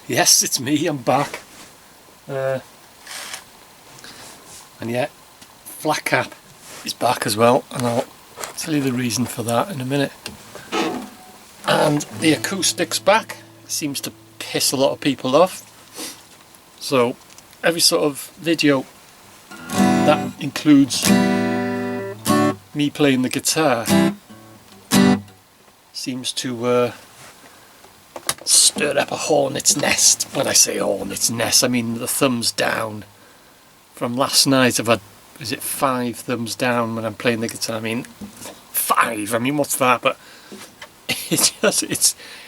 Yes, it's me, I'm back. And yeah, Flat Cap is back as well, and I'll tell you the reason for that in a minute. And the acoustic's back. It seems to piss a lot of people off. So every sort of video that includes me playing the guitar seems to stir up a hornet's nest. When I say hornet's nest, I mean the thumbs down. From last night I've had, is it 5 thumbs down when I'm playing the guitar? I mean 5, I mean what's that? But it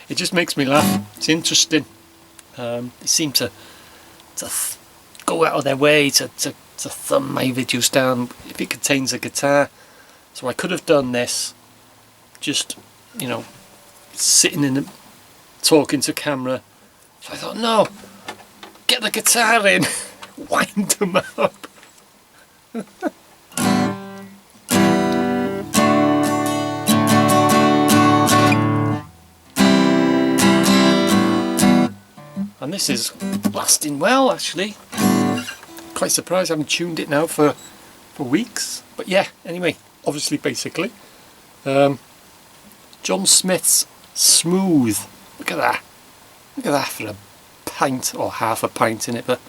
just makes me laugh. It's interesting. They seem to go out of their way to thumb my videos down if it contains a guitar. So I could have done this just, you know, sitting in the talking to camera. So I thought, no, get the guitar in, wind them up. And this is lasting well, actually. Quite surprised I haven't tuned it now for weeks. But yeah, anyway, obviously, basically, John Smith's Smooth. Look at that. Look at that for a pint or half a pint in it. But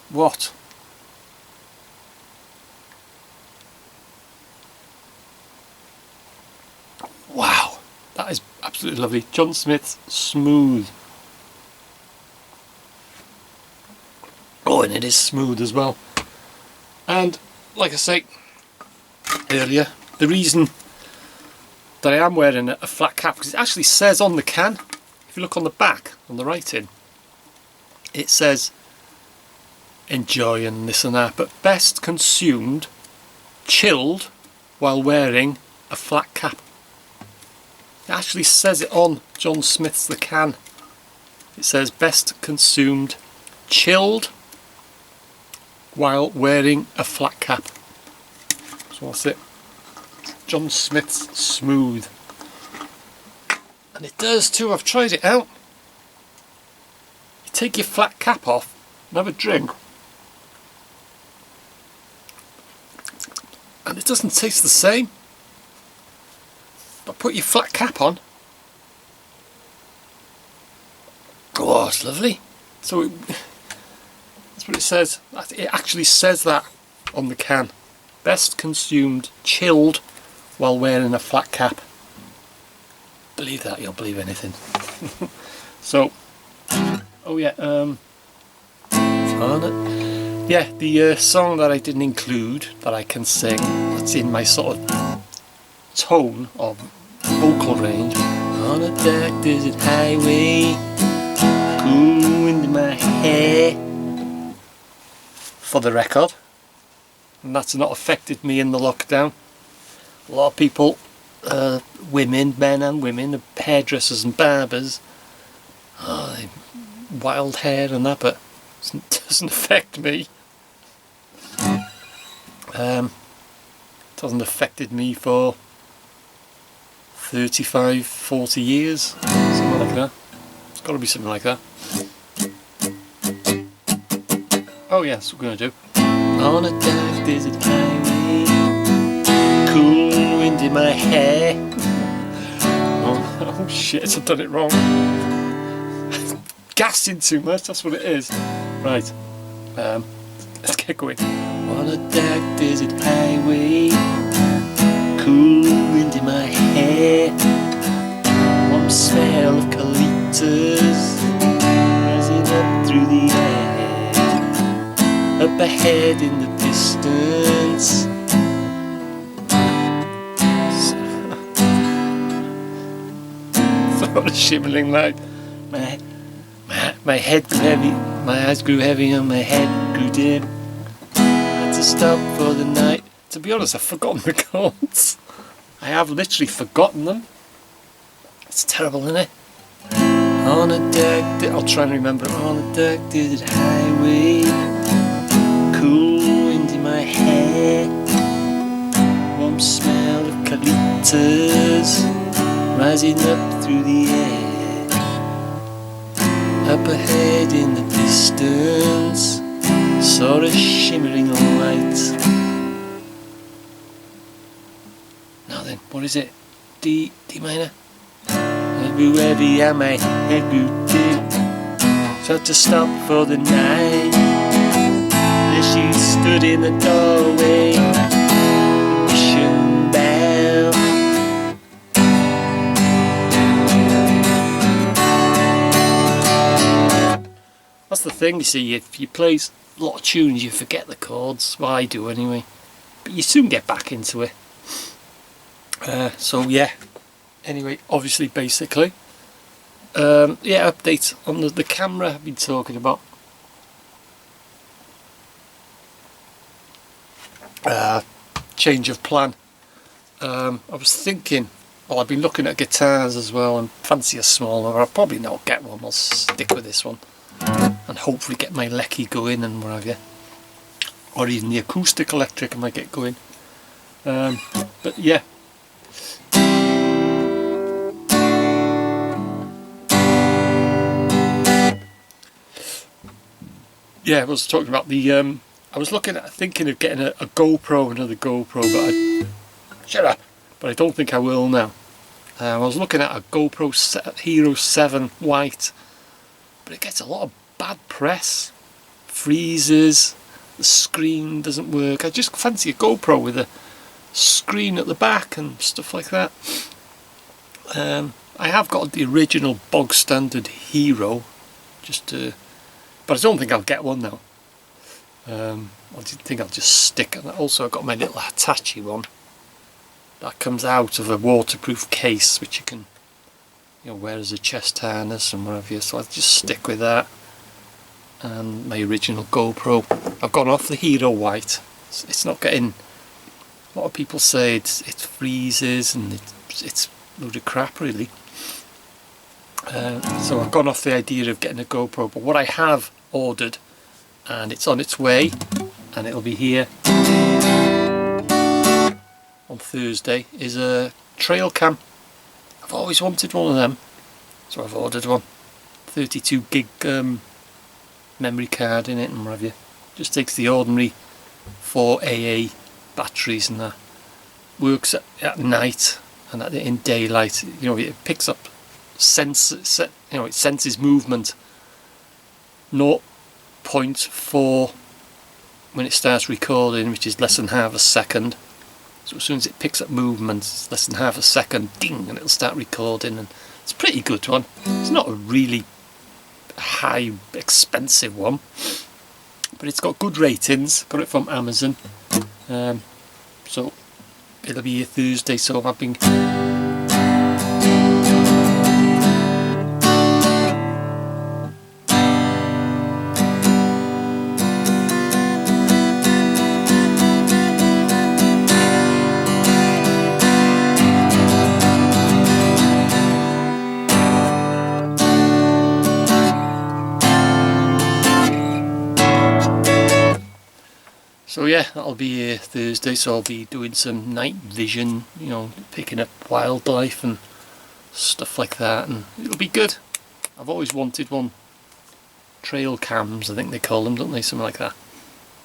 what? Wow, that is absolutely lovely. John Smith's Smooth. Oh, and it is smooth as well. And like I say earlier, the reason that I am wearing a flat cap, because it actually says on the can, if you look on the back, on the writing, it says enjoy and this and that, but best consumed chilled while wearing a flat cap. It actually says it on John Smith's the can. It says best consumed chilled while wearing a flat cap. So that's it. John Smith's Smooth. And it does too, I've tried it out. You take your flat cap off and have a drink, and it doesn't taste the same. But put your flat cap on. Oh, it's lovely. So that's what it says. It actually says that on the can. Best consumed chilled while wearing a flat cap. Believe that, you'll believe anything. So, oh yeah, yeah, the song that I didn't include that I can sing, that's in my sort of tone of vocal range. On a dark desert highway, cool wind in my hair. For the record, and that's not affected me in the lockdown. A lot of people, women, men and women, hairdressers and barbers, wild hair and that, but it doesn't affect me. It hasn't affected me for 35, 40 years, something like that. It's got to be something like that. Oh yeah, that's what we're going to do. On a dark desert highway, cool wind in my hair. Oh shit, I've done it wrong. Gassing too much, that's what it is. Right, let's get going. On a dark desert highway, cool wind in my hair, warm smell of eucalyptus rising up through the air. Up ahead in the distance, sort of shimmering light. My head grew heavy, my eyes grew heavy and my head grew dim. Had to stop for the night. To be honest, I've forgotten the chords. I have literally forgotten them. It's terrible, isn't it? On a dark, I'll try and remember. On a dark desert highway, cool wind in my hair, warm smell of eucalyptus rising up through the air. Up ahead in the distance, saw a shimmering light. Now then, what is it? D minor. Heavy am I, heavy so to stop for the night. There she stood in the doorway, mission bell. That's the thing, you see, if you play a lot of tunes you forget the chords. Well, I do anyway, but you soon get back into it. So yeah, anyway, obviously, basically, yeah, update on the camera I've been talking about. Change of plan. I was thinking, well, I've been looking at guitars as well and fancy a smaller. I'll probably not get one, I'll stick with this one and hopefully get my Lecky going and whatever, or even the acoustic electric I might get going. But yeah, I was talking about the I was thinking of getting a GoPro, another GoPro, but I don't think I will now. I was looking at a GoPro Hero 7 White, but it gets a lot of bad press, freezes, the screen doesn't work. I just fancy a GoPro with a screen at the back and stuff like that. I have got the original bog standard Hero, but I don't think I'll get one now. I think I'll just stick. And also I've got my little Hitachi one that comes out of a waterproof case, which you can, wear as a chest harness and whatever. So I'll just stick with that. And my original GoPro. I've gone off the Hero White. It's not getting. A lot of people say it freezes and it's a load of crap, really. So I've gone off the idea of getting a GoPro, but what I have ordered, and it's on its way, and it'll be here on Thursday, is a trail cam. I've always wanted one of them, so I've ordered one. 32 gig memory card in it and whatever. Just takes the ordinary 4 AA batteries and that. Works at night and in daylight. It picks up it senses movement 0.4 when it starts recording, which is less than half a second. So as soon as it picks up movement, it's less than half a second, ding, and it'll start recording. And it's a pretty good one. It's not a really high expensive one, but it's got good ratings. Got it from Amazon. So it'll be here Thursday, so I've been so yeah, that'll be here Thursday, so I'll be doing some night vision, picking up wildlife and stuff like that, and it'll be good. I've always wanted one. Trail cams, I think they call them, don't they? Something like that.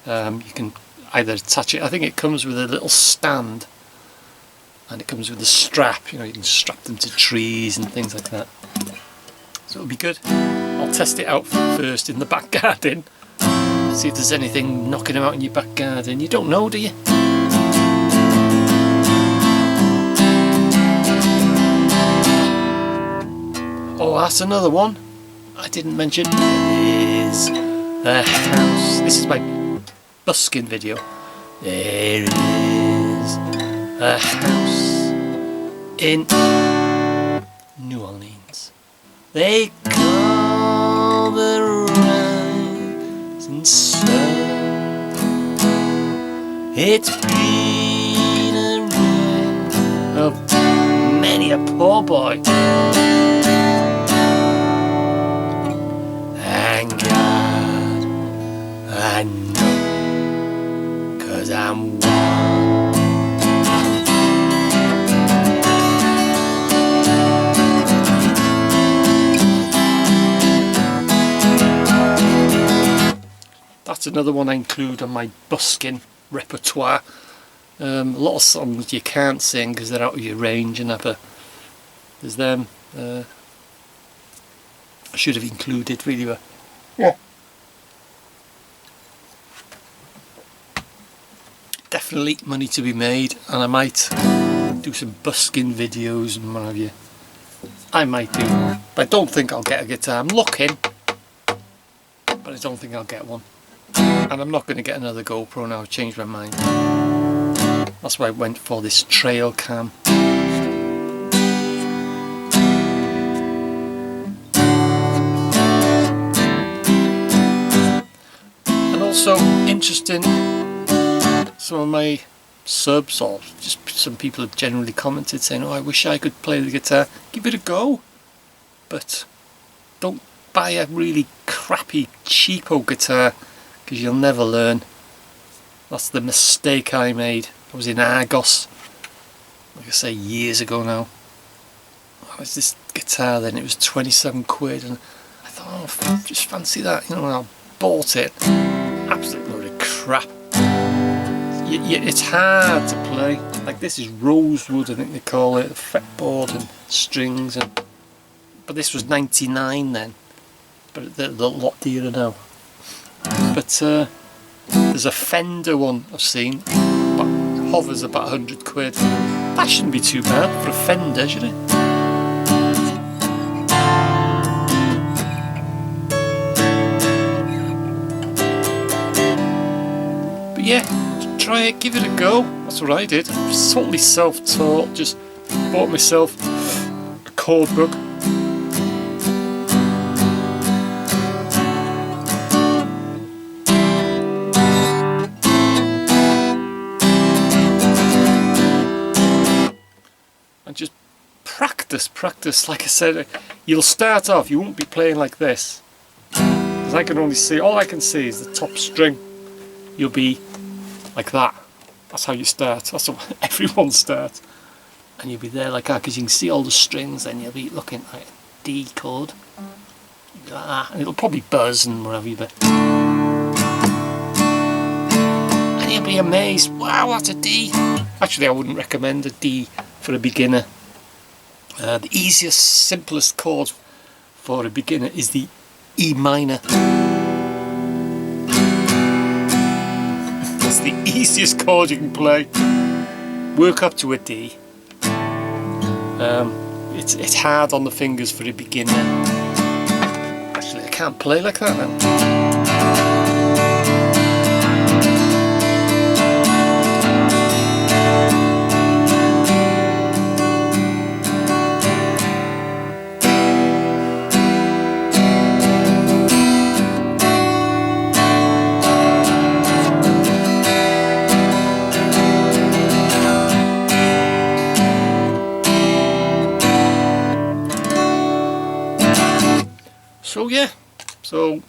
You can either attach it, I think it comes with a little stand, and it comes with a strap, you can strap them to trees and things like that. So it'll be good. I'll test it out first in the back garden. See if there's anything knocking about in your back garden. You don't know, do you? Oh, that's another one I didn't mention. Is a house. This is my busking video. There is a house in New Orleans. They call the rising sun. It's been a ruin of many a poor boy. And God, I know, 'cause I'm one. another one I include on my busking repertoire. A lot of songs you can't sing because they're out of your range and that, but there's them. I should have included really, but yeah. Definitely money to be made, and I might do some busking videos and what have you. I might do, but I don't think I'll get a guitar. I'm looking, but I don't think I'll get one. And I'm not going to get another GoPro now, I've changed my mind. That's why I went for this trail cam. And also interesting, some of my subs, or just some people have generally commented saying, oh, I wish I could play the guitar. Give it a go, but don't buy a really crappy cheapo guitar, because you'll never learn. That's the mistake I made. I was in Argos, like I say, years ago now. Oh, it was this guitar then, it was 27 quid, and I thought, oh, just fancy that, you know, and I bought it. Absolute load of crap. It's hard to play. Like, this is rosewood, I think they call it, the fretboard and strings, but this was 99 then, but they're a lot dearer now. But there's a Fender one I've seen, but hovers about 100 quid. That shouldn't be too bad for a Fender, should it? But yeah, try it, give it a go. That's what I did. Totally self-taught, just bought myself a chord book. And just practice. Like I said, you'll start off, you won't be playing like this. Because I can only see, all I can see is the top string. You'll be like that. That's how you start. That's how everyone starts. And you'll be there like that, because you can see all the strings, and you'll be looking like a D chord. You'll be like that. And it'll probably buzz and whatever, but... And you'll be amazed, wow, that's a D. Actually, I wouldn't recommend a D for a beginner. The easiest, simplest chord for a beginner is the E minor. It's the easiest chord you can play. Work up to a D. It's hard on the fingers for a beginner. Actually, I can't play like that now. So yeah, so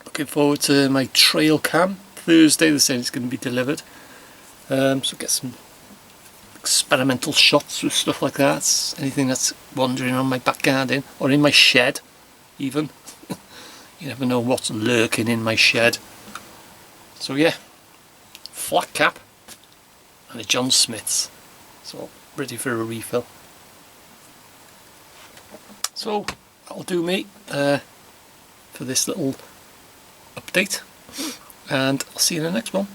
looking forward to my trail cam. Thursday they're saying it's going to be delivered. So get some experimental shots with stuff like that. Anything that's wandering on my back garden or in my shed even. You never know what's lurking in my shed. So yeah, flat cap and a John Smith's. So ready for a refill. So that'll do me for this little update, and I'll see you in the next one.